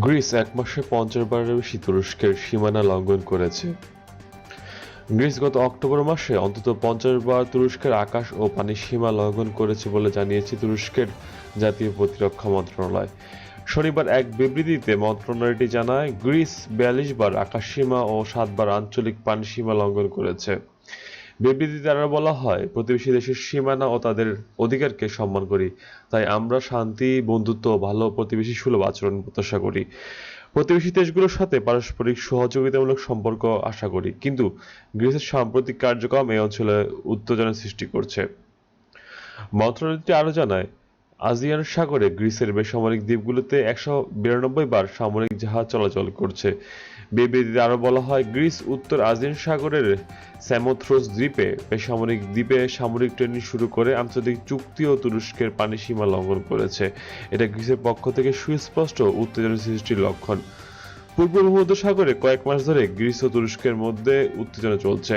Greece এক মাসে 50 বারেরও বেশি তুরস্কের সীমানা লঙ্ঘন করেছে। গ্রিস গত অক্টোবর মাসে অন্তত 50 বার তুরস্কের আকাশ ও পানির সীমা লঙ্ঘন করেছে বলে জানিয়েছে তুরস্কের জাতীয় প্রতিরক্ষা মন্ত্রণালয়। শনিবার এক বিবৃতিতে মন্ত্রণালয়টি জানায়, গ্রিস 42 বার আকাশসীমা ও 7 বার আঞ্চলিক পানির সীমা লঙ্ঘন করেছে। বিবৃতিতে আরও বলা হয়, প্রতিবেশী দেশের সীমানা ও তাদের অধিকারকে সম্মান করি, তাই আমরা শান্তি, বন্ধুত্ব ও ভালো প্রতিবেশী সুলভ আচরণ প্রত্যাশা করি। প্রতিবেশী দেশগুলোর সাথে পারস্পরিক সহযোগিতামূলক সম্পর্ক আশা করি, কিন্তু গ্রিসের সাম্প্রতিক কার্যক্রম এই অঞ্চলে উত্তেজনা সৃষ্টি করছে। মন্ত্রণালয়টি আরও জানায়, আজিয়ান সাগরে গ্রিসের বেসামরিক দ্বীপগুলোতে 192 বার সামরিক জাহাজ চলাচল করছে। বিবৃতিতে আরও বলা হয়, গ্রিস উত্তর আজিয়ান সাগরের স্যামোথ্রোস দ্বীপে বেসামরিক দ্বীপে সামরিক ট্রেনিং শুরু করে আন্তর্জাতিক চুক্তি ও তুরস্কের পানি সীমা লঙ্ঘন করেছে। এটা গ্রিসের পক্ষ থেকে সুস্পষ্ট উত্তেজনা সৃষ্টির লক্ষণ। পূর্ব ভূমধ্যসাগরে কয়েক মাস ধরে গ্রিস ও তুরস্কের মধ্যে উত্তেজনা চলছে।